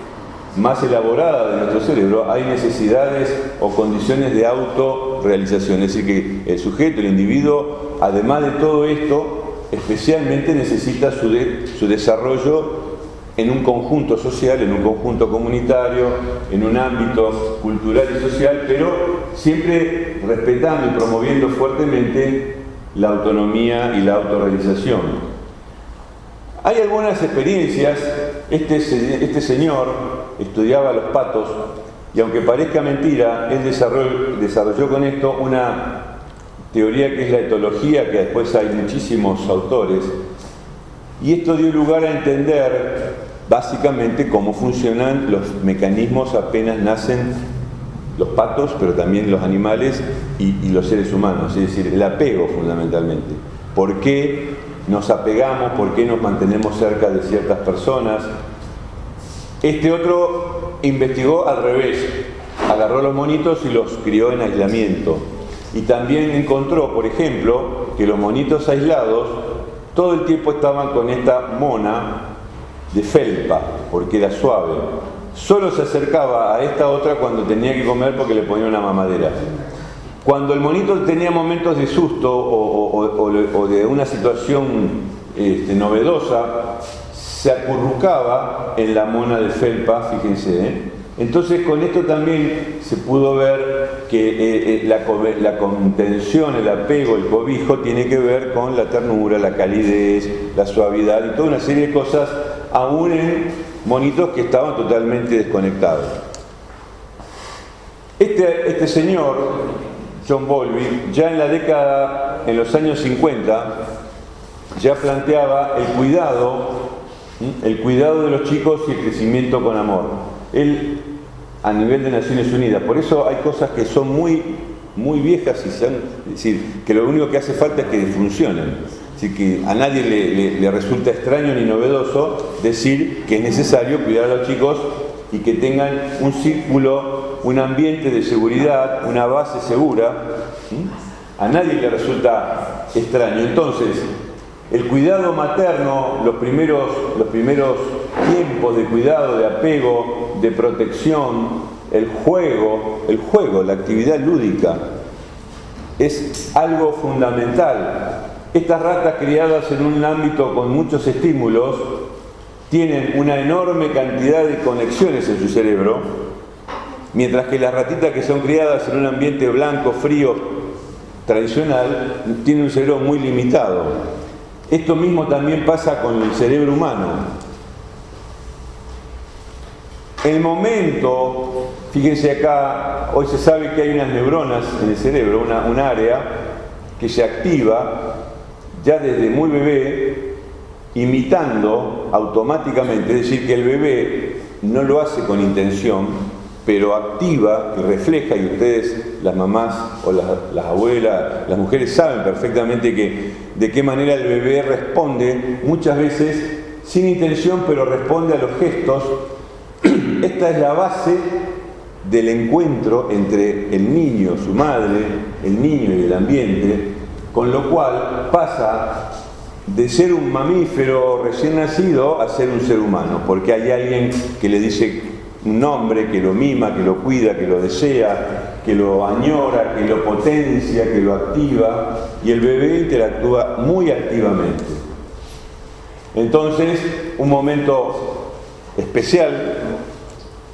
más elaborada de nuestro cerebro, hay necesidades o condiciones de autorrealización. Es decir, que el sujeto, el individuo, además de todo esto, especialmente necesita su desarrollo en un conjunto social, en un conjunto comunitario, en un ámbito cultural y social, pero siempre respetando y promoviendo fuertemente la autonomía y la autorrealización. Hay algunas experiencias. Este señor estudiaba los patos y, aunque parezca mentira, él desarrolló con esto una teoría que es la etología, que después hay muchísimos autores, y esto dio lugar a entender básicamente cómo funcionan los mecanismos apenas nacen los patos, pero también los animales y los seres humanos, es decir, el apego fundamentalmente. ¿Por qué nos apegamos? ¿Por qué nos mantenemos cerca de ciertas personas? Este otro investigó al revés, agarró los monitos y los crió en aislamiento. Y también encontró, por ejemplo, que los monitos aislados todo el tiempo estaban con esta mona de felpa, porque era suave. Solo se acercaba a esta otra cuando tenía que comer porque le ponía una mamadera. Cuando el monito tenía momentos de susto o de una situación novedosa, se acurrucaba en la mona de felpa, fíjense. Entonces con esto también se pudo ver que la contención, el apego, el cobijo tiene que ver con la ternura, la calidez, la suavidad y toda una serie de cosas, aún en monitos que estaban totalmente desconectados. Este señor, John Bowlby, ya en los años 50, ya planteaba el cuidado de los chicos y el crecimiento con amor. Él, a nivel de Naciones Unidas, por eso hay cosas que son muy, muy viejas y es decir, que lo único que hace falta es que funcionen. Así que a nadie le resulta extraño ni novedoso decir que es necesario cuidar a los chicos y que tengan un círculo, un ambiente de seguridad, una base segura. A nadie le resulta extraño. Entonces, el cuidado materno, los primeros tiempos de cuidado, de apego, de protección, el juego, la actividad lúdica, es algo fundamental. Estas ratas criadas en un ámbito con muchos estímulos tienen una enorme cantidad de conexiones en su cerebro, mientras que las ratitas que son criadas en un ambiente blanco, frío, tradicional, tienen un cerebro muy limitado. Esto mismo también pasa con el cerebro humano. El momento, fíjense acá, hoy se sabe que hay unas neuronas en el cerebro, un área que se activa ya desde muy bebé, imitando automáticamente, es decir, que el bebé no lo hace con intención, pero activa y refleja, y ustedes, las mamás o las abuelas, las mujeres saben perfectamente de qué manera el bebé responde, muchas veces sin intención, pero responde a los gestos. Esta es la base del encuentro entre el niño, su madre, el niño y el ambiente, con lo cual pasa de ser un mamífero recién nacido a ser un ser humano, porque hay alguien que le dice un nombre, que lo mima, que lo cuida, que lo desea, que lo añora, que lo potencia, que lo activa, y el bebé interactúa muy activamente. Entonces, un momento especial,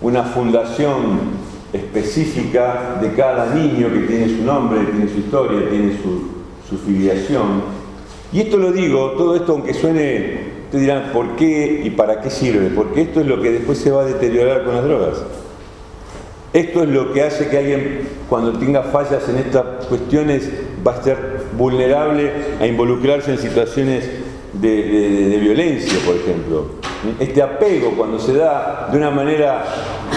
una fundación específica de cada niño que tiene su nombre, tiene su historia, tiene su filiación. Y esto lo digo, todo esto aunque suene, ustedes dirán, ¿por qué y para qué sirve? Porque esto es lo que después se va a deteriorar con las drogas. Esto es lo que hace que alguien, cuando tenga fallas en estas cuestiones, va a ser vulnerable a involucrarse en situaciones de violencia, por ejemplo. Este apego, cuando se da de una manera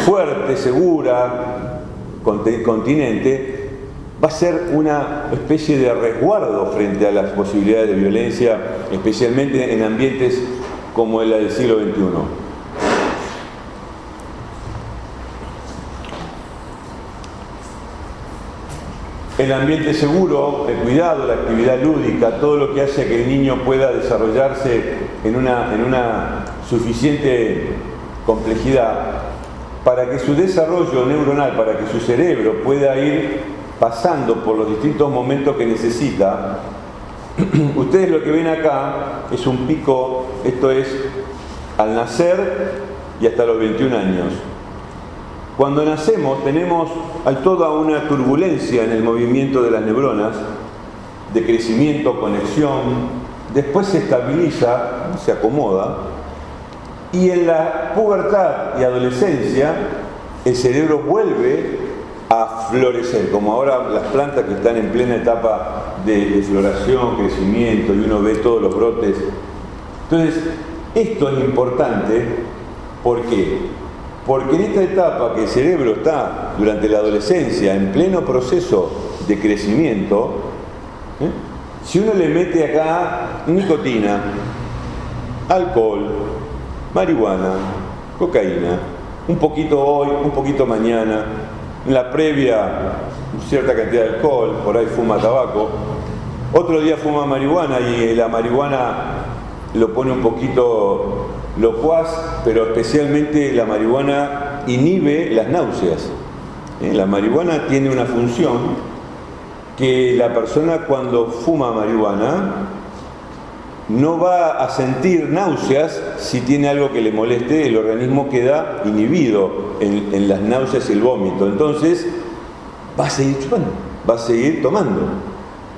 fuerte, segura, continente, va a ser una especie de resguardo frente a las posibilidades de violencia, especialmente en ambientes como el del siglo XXI. El ambiente seguro, el cuidado, la actividad lúdica, todo lo que hace que el niño pueda desarrollarse en una suficiente complejidad para que su desarrollo neuronal, para que su cerebro pueda ir pasando por los distintos momentos que necesita. Ustedes lo que ven acá es un pico, esto es al nacer y hasta los 21 años. Cuando nacemos hay toda una turbulencia en el movimiento de las neuronas, de crecimiento, conexión, después se estabiliza, se acomoda, y en la pubertad y adolescencia el cerebro vuelve a florecer, como ahora las plantas que están en plena etapa de floración, crecimiento, y uno ve todos los brotes. Entonces, esto es importante, ¿por qué? Porque en esta etapa que el cerebro está durante la adolescencia en pleno proceso de crecimiento, si uno le mete acá nicotina, alcohol, marihuana, cocaína, un poquito hoy, un poquito mañana, en la previa cierta cantidad de alcohol, por ahí fuma tabaco, otro día fuma marihuana y la marihuana lo pone un poquito locuaz, pero especialmente la marihuana inhibe las náuseas. La marihuana tiene una función que la persona cuando fuma marihuana no va a sentir náuseas si tiene algo que le moleste, el organismo queda inhibido en las náuseas y el vómito. Entonces va a seguir chupando, va a seguir tomando.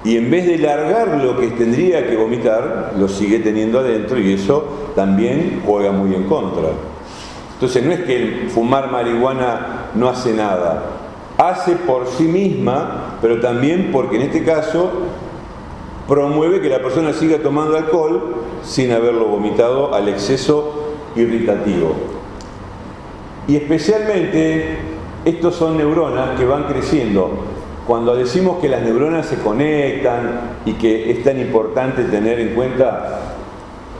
Y en vez de largar lo que tendría que vomitar, lo sigue teniendo adentro y eso también juega muy en contra. Entonces no es que el fumar marihuana no hace nada, hace por sí misma, pero también porque en este caso promueve que la persona siga tomando alcohol sin haberlo vomitado al exceso irritativo. Y especialmente estos son neuronas que van creciendo. Cuando decimos que las neuronas se conectan y que es tan importante tener en cuenta,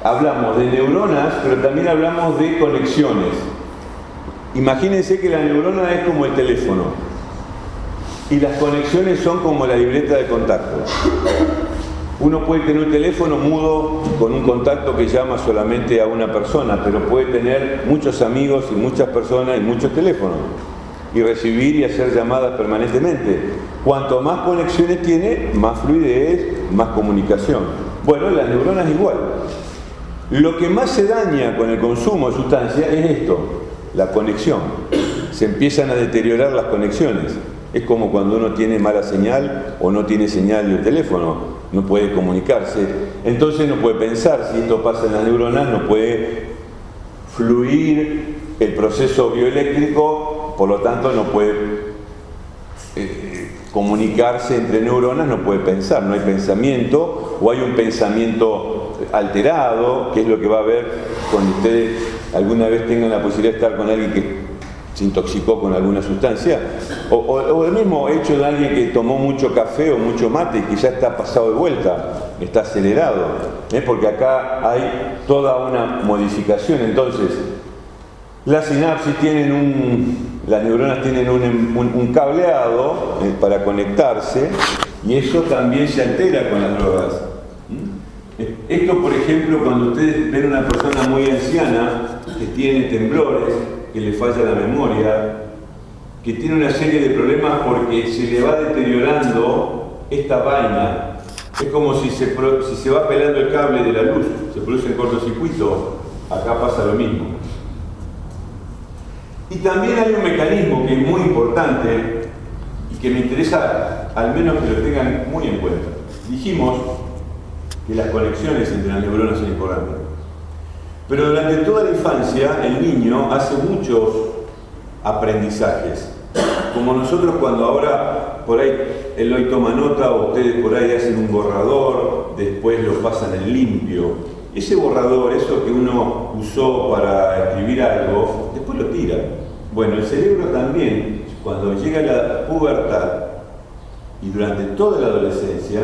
hablamos de neuronas, pero también hablamos de conexiones. Imagínense que la neurona es como el teléfono y las conexiones son como la libreta de contacto. Uno puede tener un teléfono mudo con un contacto que llama solamente a una persona, pero puede tener muchos amigos y muchas personas y muchos teléfonos y recibir y hacer llamadas permanentemente. Cuanto más conexiones tiene, más fluidez, más comunicación. Bueno, las neuronas igual. Lo que más se daña con el consumo de sustancias es esto, la conexión. Se empiezan a deteriorar las conexiones. Es como cuando uno tiene mala señal o no tiene señal del teléfono, no puede comunicarse. Entonces no puede pensar, si esto pasa en las neuronas, no puede fluir el proceso bioeléctrico, por lo tanto no puede comunicarse entre neuronas, no puede pensar, no hay pensamiento, o hay un pensamiento alterado, que es lo que va a haber cuando ustedes alguna vez tengan la posibilidad de estar con alguien que se intoxicó con alguna sustancia, o el mismo hecho de alguien que tomó mucho café o mucho mate y que ya está pasado de vuelta, está acelerado, porque acá hay toda una modificación. Entonces, las sinapsis las neuronas tienen un cableado para conectarse y eso también se altera con las drogas. Esto, por ejemplo, cuando ustedes ven a una persona muy anciana que tiene temblores, que le falla la memoria, que tiene una serie de problemas porque se le va deteriorando esta vaina, es como si se va pelando el cable de la luz, se produce un cortocircuito, acá pasa lo mismo. Y también hay un mecanismo que es muy importante y que me interesa al menos que lo tengan muy en cuenta. Dijimos que las conexiones entre las neuronas son importantes. Pero durante toda la infancia el niño hace muchos aprendizajes. Como nosotros cuando ahora por ahí Eloy toma nota o ustedes por ahí hacen un borrador, después lo pasan en limpio. Ese borrador, eso que uno usó para escribir algo, después lo tira. Bueno, el cerebro también, cuando llega la pubertad y durante toda la adolescencia,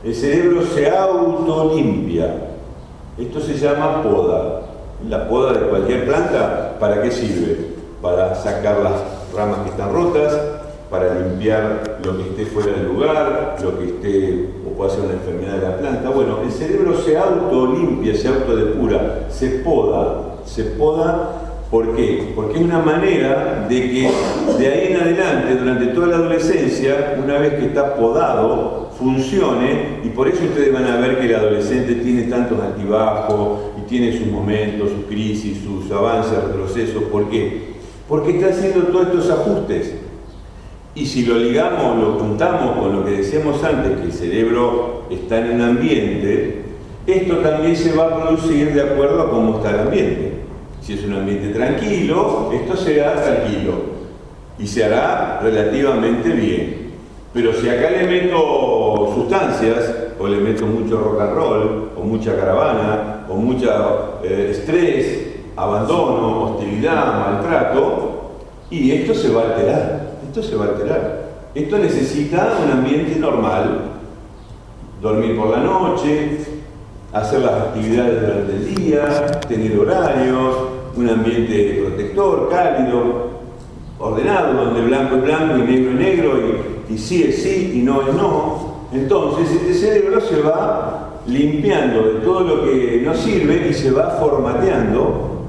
el cerebro se autolimpia. Esto se llama poda. La poda de cualquier planta, ¿para qué sirve? Para sacar las ramas que están rotas, para limpiar lo que esté fuera del lugar, lo que esté o puede ser una enfermedad de la planta. Bueno, el cerebro se autolimpia, se autodepura, se poda ¿Por qué? Porque es una manera de que de ahí en adelante, durante toda la adolescencia, una vez que está podado, funcione, y por eso ustedes van a ver que el adolescente tiene tantos altibajos y tiene sus momentos, sus crisis, sus avances, retrocesos. ¿Por qué? Porque está haciendo todos estos ajustes. Y si lo ligamos, lo juntamos con lo que decíamos antes, que el cerebro está en un ambiente, esto también se va a producir de acuerdo a cómo está el ambiente. Si es un ambiente tranquilo, esto se hará tranquilo y se hará relativamente bien. Pero si acá le meto sustancias, o le meto mucho rock and roll, o mucha caravana, o mucho estrés, abandono, hostilidad, maltrato, y esto se va a alterar. Esto se va a alterar. Esto necesita un ambiente normal, dormir por la noche, hacer las actividades durante el día, tener horarios, un ambiente protector, cálido, ordenado, donde blanco es blanco y negro es negro, y sí es sí y no es no. Entonces este cerebro se va limpiando de todo lo que no sirve y se va formateando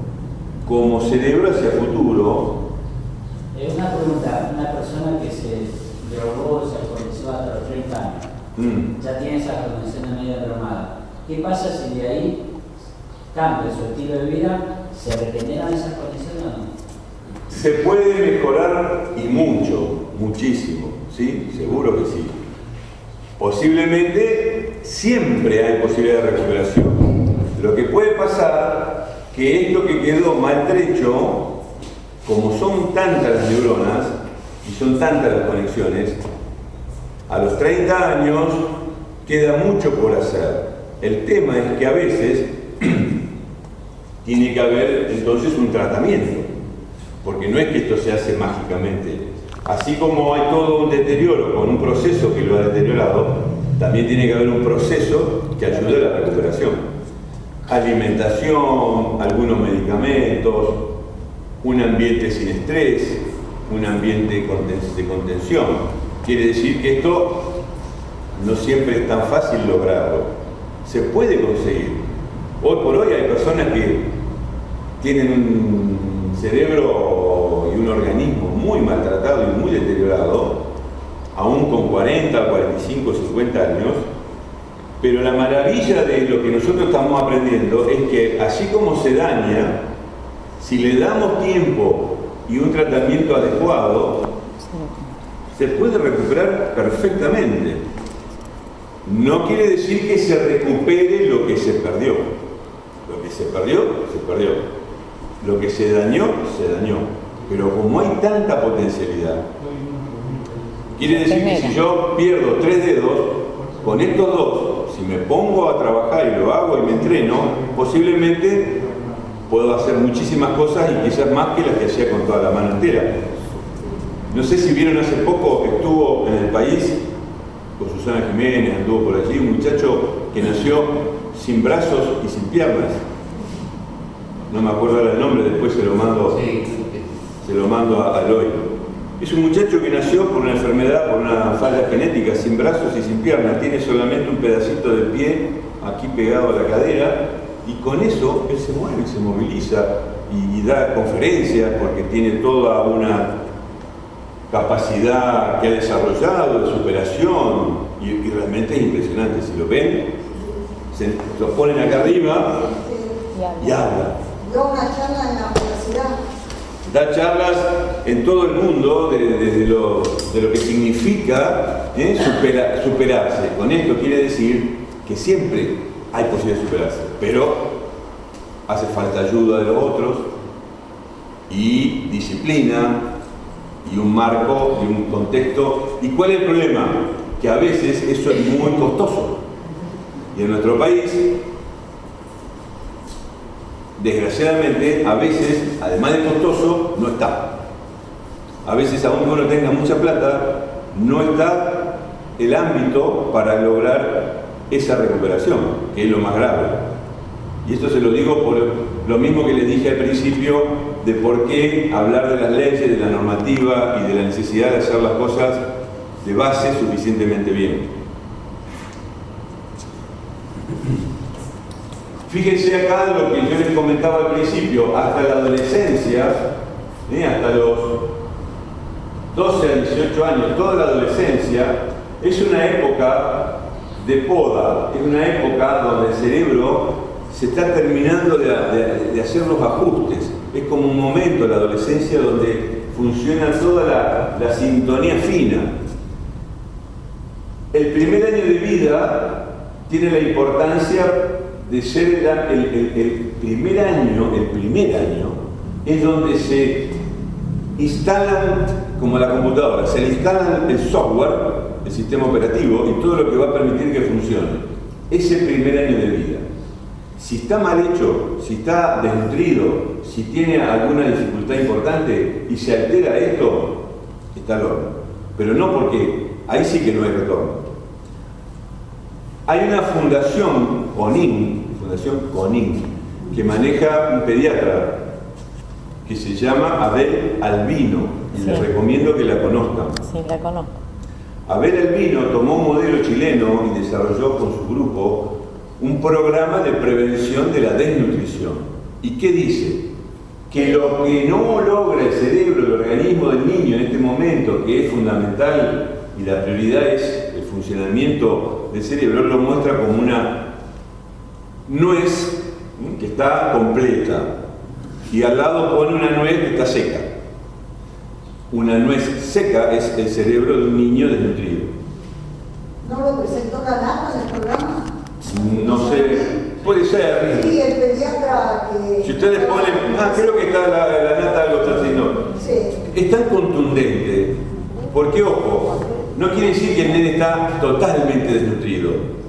como cerebro hacia futuro. Una pregunta, una persona que se drogó, se alcoholizó hasta los 30 años, ya tiene esa condición medio drogada. ¿Qué pasa si de ahí cambia su estilo de vida? ¿Se regeneran esas condiciones o no? Se puede mejorar y mucho, muchísimo, ¿sí? Seguro que sí. Posiblemente siempre hay posibilidad de recuperación. Lo que puede pasar que esto que quedó maltrecho, como son tantas las neuronas y son tantas las conexiones, a los 30 años queda mucho por hacer. El tema es que a veces tiene que haber entonces un tratamiento, porque no es que esto se hace mágicamente. Así como hay todo un deterioro con un proceso que lo ha deteriorado, también tiene que haber un proceso que ayude a la recuperación. Alimentación, algunos medicamentos, un ambiente sin estrés, un ambiente de contención. Quiere decir que esto no siempre es tan fácil lograrlo. Se puede conseguir. Hoy por hoy hay personas que tienen un cerebro y un organismo muy maltratado y muy deteriorado, aún con 40, 45, 50 años, pero la maravilla de lo que nosotros estamos aprendiendo es que así como se daña, si le damos tiempo y un tratamiento adecuado, se puede recuperar perfectamente. No quiere decir que se recupere lo que se perdió. Lo que se perdió, se perdió. Lo que se dañó, se dañó. Pero como hay tanta potencialidad, quiere decir que si yo pierdo 3 dedos, con estos 2, si me pongo a trabajar y lo hago y me entreno, posiblemente puedo hacer muchísimas cosas y quizás más que las que hacía con toda la mano entera. No sé si vieron hace poco, estuvo en el país con Susana Jiménez, anduvo por allí, un muchacho que nació sin brazos y sin piernas. No me acuerdo ahora el nombre, después se lo mando a Eloy. Es un muchacho que nació por una enfermedad, por una falla genética, sin brazos y sin piernas. Tiene solamente un pedacito de pie aquí pegado a la cadera, y con eso él se mueve, se moviliza y da conferencias porque tiene toda una capacidad que ha desarrollado de superación y realmente es impresionante. Si lo ven, se lo ponen acá arriba y habla. Dio una charla en la universidad. Da charlas en todo el mundo de lo que significa superarse. Con esto quiere decir que siempre hay posibilidad de superarse, pero hace falta ayuda de los otros y disciplina y un marco y un contexto. ¿Y cuál es el problema? Que a veces eso es muy costoso. Y en nuestro país, desgraciadamente, a veces, además de costoso, no está. A veces, aunque uno tenga mucha plata, no está el ámbito para lograr esa recuperación, que es lo más grave. Y esto se lo digo por lo mismo que les dije al principio, de por qué hablar de las leyes, de la normativa y de la necesidad de hacer las cosas de base suficientemente bien. Fíjense acá lo que yo les comentaba al principio, hasta la adolescencia, hasta los 12 a 18 años, toda la adolescencia, es una época de poda, es una época donde el cerebro se está terminando de hacer los ajustes. Es como un momento, la adolescencia, donde funciona toda la sintonía fina. El primer año de vida tiene la importancia de ser el primer año es donde se instalan, como la computadora, se le instalan el software, el sistema operativo y todo lo que va a permitir que funcione. Es el primer año de vida. Si está mal hecho, si está desnutrido, si tiene alguna dificultad importante y se altera esto, está al horno. Pero no, porque ahí sí que no hay retorno. Hay una fundación CONIN, que maneja un pediatra que se llama Abel Albino, y les recomiendo que la conozcan. Sí, la conozco. Abel Albino tomó un modelo chileno y desarrolló con su grupo un programa de prevención de la desnutrición. ¿Y qué dice? Que lo que no logra el cerebro, el organismo del niño en este momento, que es fundamental y la prioridad es el funcionamiento del cerebro, lo muestra como una nuez que está completa y al lado pone una nuez que está seca. Una nuez seca es el cerebro de un niño desnutrido. ¿No lo presentó la nata en el programa? No sé, puede ser. Sí, el pediatra que... Si ustedes ponen, creo que está la nata lo está haciendo. Sí. Es tan contundente, porque ojo, no quiere decir que el nene está totalmente desnutrido.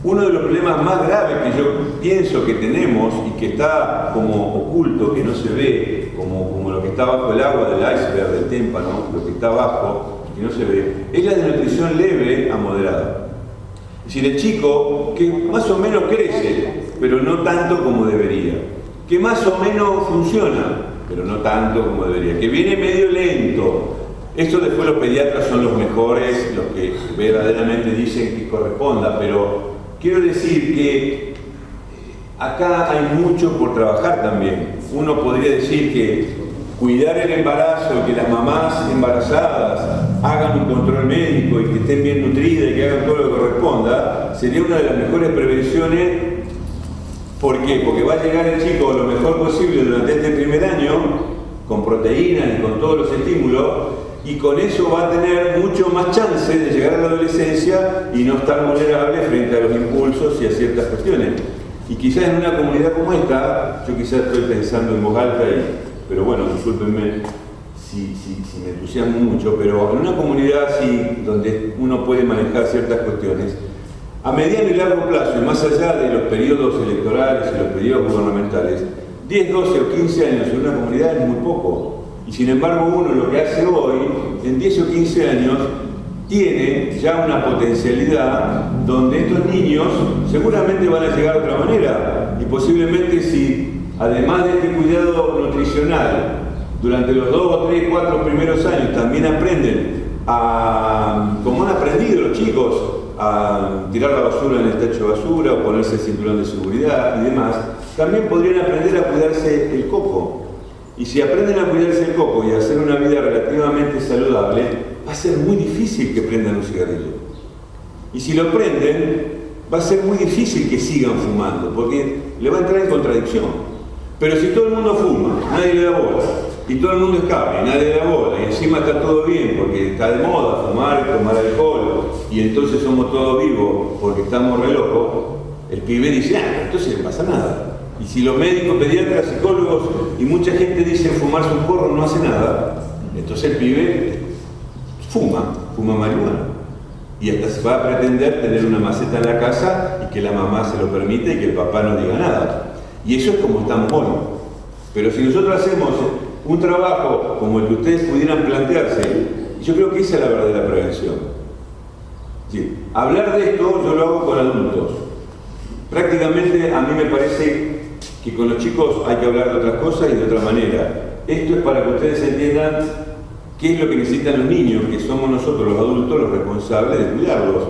Uno de los problemas más graves que yo pienso que tenemos y que está como oculto, que no se ve, como lo que está bajo el agua del iceberg, del témpano, lo que está abajo, que no se ve, es la desnutrición leve a moderada. Es decir, el chico que más o menos crece, pero no tanto como debería, que más o menos funciona, pero no tanto como debería, que viene medio lento. Esto después los pediatras son los mejores, los que verdaderamente dicen que corresponda, pero quiero decir que acá hay mucho por trabajar también. Uno podría decir que cuidar el embarazo, que las mamás embarazadas hagan un control médico y que estén bien nutridas y que hagan todo lo que corresponda, sería una de las mejores prevenciones. ¿Por qué? Porque va a llegar el chico lo mejor posible durante este primer año, con proteínas y con todos los estímulos, y con eso va a tener mucho más chance de llegar a la adolescencia y no estar vulnerable frente a los impulsos y a ciertas cuestiones. Y quizás en una comunidad como esta, yo quizás estoy pensando en voz alta, pero bueno, discúlpenme si me entusiasmo mucho, pero en una comunidad así, donde uno puede manejar ciertas cuestiones, a mediano y largo plazo, y más allá de los periodos electorales y los periodos gubernamentales, 10, 12 o 15 años en una comunidad es muy poco. Y sin embargo uno lo que hace hoy, en 10 o 15 años, tiene ya una potencialidad donde estos niños seguramente van a llegar de otra manera. Y posiblemente si, además de este cuidado nutricional, durante los 2, 3, 4 primeros años también aprenden como han aprendido los chicos, a tirar la basura en el tacho de basura o ponerse el cinturón de seguridad y demás, también podrían aprender a cuidarse el coco. Y si aprenden a cuidarse el coco y a hacer una vida relativamente saludable, va a ser muy difícil que prendan un cigarrillo. Y si lo prenden, va a ser muy difícil que sigan fumando, porque le va a entrar en contradicción. Pero si todo el mundo fuma, nadie le da bola, y todo el mundo escapa, y nadie le da bola, y encima está todo bien, porque está de moda fumar, tomar alcohol, y entonces somos todos vivos porque estamos re locos, el pibe dice, entonces no pasa nada. Y si los médicos, pediatras, psicólogos y mucha gente dicen fumarse un porro no hace nada, entonces el pibe fuma marihuana. Y hasta se va a pretender tener una maceta en la casa y que la mamá se lo permite y que el papá no diga nada. Y eso es como estamos hoy. Pero si nosotros hacemos un trabajo como el que ustedes pudieran plantearse, yo creo que esa es la verdadera prevención. Sí. Hablar de esto yo lo hago con adultos. Prácticamente a mí me parece que con los chicos hay que hablar de otras cosas y de otra manera. Esto es para que ustedes entiendan qué es lo que necesitan los niños, que somos nosotros los adultos los responsables de cuidarlos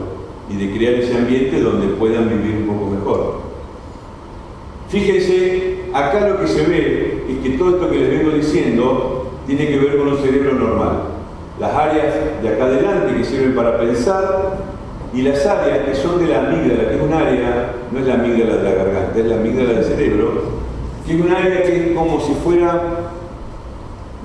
y de crear ese ambiente donde puedan vivir un poco mejor. Fíjense, acá lo que se ve es que todo esto que les vengo diciendo tiene que ver con un cerebro normal. Las áreas de acá adelante que sirven para pensar y las áreas que son de la amígdala, que es un área, no es la amígdala de la garganta, es la amígdala del cerebro, que es un área que es como si fuera,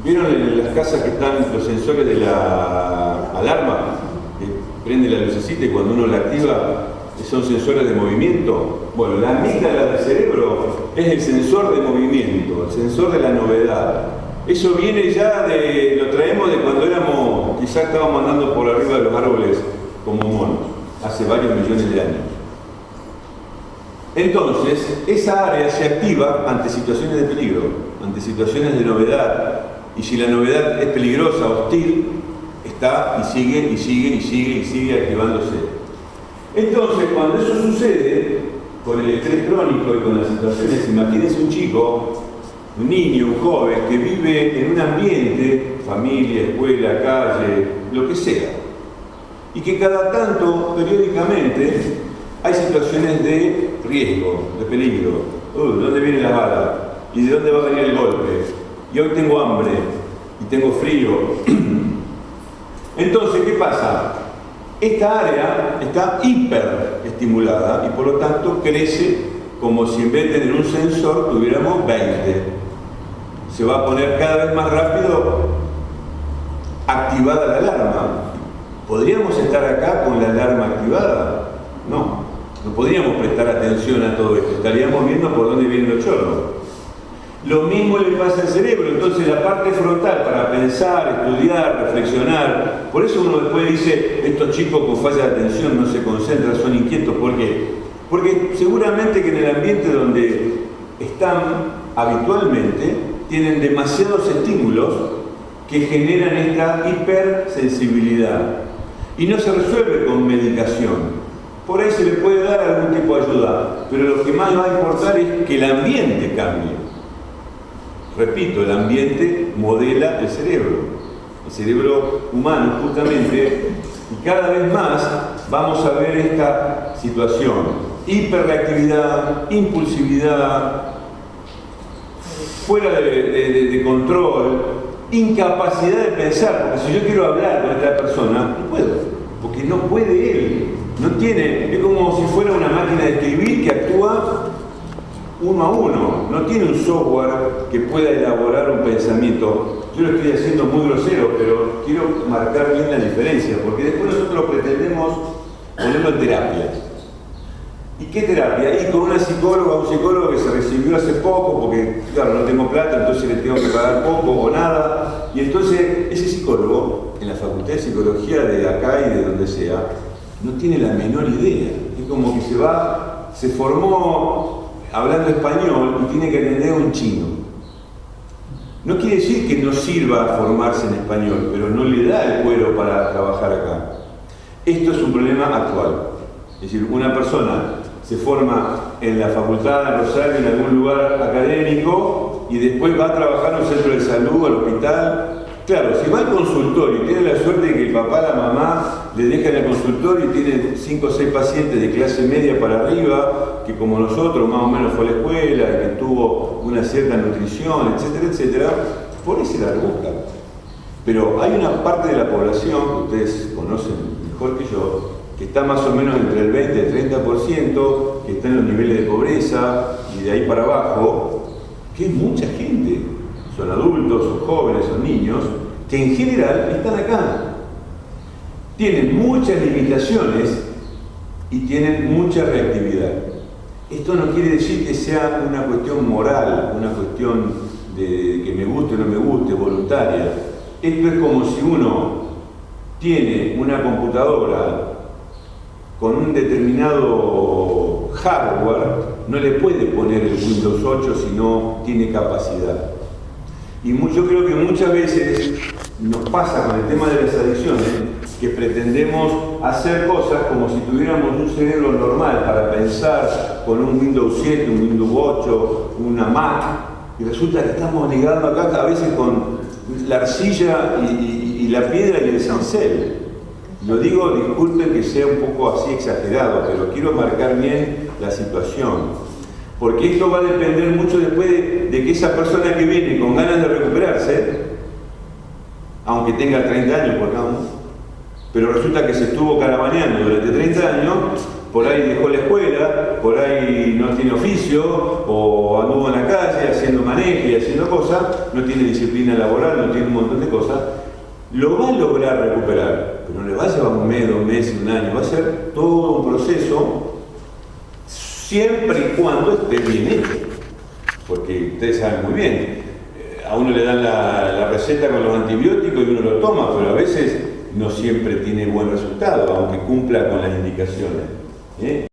¿vieron en las casas que están los sensores de la alarma? Que prende la lucecita y cuando uno la activa son sensores de movimiento. Bueno, la amígdala del cerebro es el sensor de movimiento, el sensor de la novedad. Eso viene ya lo traemos de cuando éramos, quizás estábamos andando por arriba de los árboles como monos, hace varios millones de años. Entonces, esa área se activa ante situaciones de peligro, ante situaciones de novedad. Y si la novedad es peligrosa, hostil, está y sigue y sigue y sigue y sigue activándose. Entonces, cuando eso sucede, con el estrés crónico y con las situaciones, imagínense un chico, un niño, un joven, que vive en un ambiente, familia, escuela, calle, lo que sea, y que cada tanto, periódicamente, hay situaciones de riesgo, de peligro. ¿De dónde viene la bala? ¿Y de dónde va a venir el golpe? Y hoy tengo hambre, y tengo frío. Entonces, ¿qué pasa? Esta área está hiperestimulada y por lo tanto crece como si en vez de tener un sensor tuviéramos 20. Se va a poner cada vez más rápido activada la alarma. ¿Podríamos estar acá con la alarma activada? No podríamos prestar atención a todo esto, estaríamos viendo por dónde vienen los chorros. Lo mismo le pasa al cerebro, entonces la parte frontal para pensar, estudiar, reflexionar. Por eso uno después dice, estos chicos con falla de atención no se concentran, son inquietos. ¿Por qué? Porque seguramente que en el ambiente donde están habitualmente tienen demasiados estímulos que generan esta hipersensibilidad. Y no se resuelve con medicación. Por ahí se le puede dar algún tipo de ayuda, pero lo que más va a importar es que el ambiente cambie. Repito, el ambiente modela el cerebro humano justamente, y cada vez más vamos a ver esta situación: hiperreactividad, impulsividad, fuera de control, incapacidad de pensar, porque si yo quiero hablar con esta persona, no puedo, porque no puede él, no tiene, es como si fuera una máquina de escribir que actúa uno a uno, no tiene un software que pueda elaborar un pensamiento. Yo lo estoy haciendo muy grosero, pero quiero marcar bien la diferencia, porque después nosotros pretendemos ponerlo en terapia. ¿Y qué terapia? Y con una psicóloga, un psicólogo que se recibió hace poco, porque claro, no tengo plata, entonces le tengo que pagar poco o nada, y entonces ese psicólogo, en la facultad de psicología de acá y de donde sea, no tiene la menor idea. Es como que se formó hablando español y tiene que atender a un chino. No quiere decir que no sirva formarse en español, pero no le da el cuero para trabajar acá. Esto es un problema actual. Es decir, una persona se forma en la facultad de Rosario, en algún lugar académico, y después va a trabajar en un centro de salud, al hospital. Claro, si va al consultorio y tiene la suerte de que el papá, la mamá le dejan el consultorio y tiene 5 o 6 pacientes de clase media para arriba, que como nosotros más o menos fue a la escuela, y que tuvo una cierta nutrición, etcétera, etcétera, por ahí se la rebuscan. Pero hay una parte de la población, que ustedes conocen mejor que yo, que está más o menos entre el 20 y el 30%, que está en los niveles de pobreza y de ahí para abajo, que es mucha gente. Son adultos, son jóvenes, son niños, que en general están acá. Tienen muchas limitaciones y tienen mucha reactividad. Esto no quiere decir que sea una cuestión moral, una cuestión de que me guste o no me guste, voluntaria. Esto es como si uno tiene una computadora con un determinado hardware, no le puede poner el Windows 8 si no tiene capacidad. Y yo creo que muchas veces nos pasa con el tema de las adicciones que pretendemos hacer cosas como si tuviéramos un cerebro normal para pensar con un Windows 7, un Windows 8, una Mac, y resulta que estamos ligando acá a veces con la arcilla y la piedra y el cincel. Lo digo, disculpen que sea un poco así exagerado, pero quiero marcar bien la situación. Porque esto va a depender mucho después de que esa persona que viene con ganas de recuperarse, aunque tenga 30 años, pongamos, pero resulta que se estuvo carabaneando durante 30 años, por ahí dejó la escuela, por ahí no tiene oficio, o anduvo en la calle haciendo manejo y haciendo cosas, no tiene disciplina laboral, no tiene un montón de cosas, lo va a lograr recuperar, pero no le va a llevar un mes, 2 meses, un año, va a ser todo un proceso, siempre y cuando esté bien hecho, porque ustedes saben muy bien, a uno le dan la receta con los antibióticos y uno lo toma, pero a veces no siempre tiene buen resultado, aunque cumpla con las indicaciones.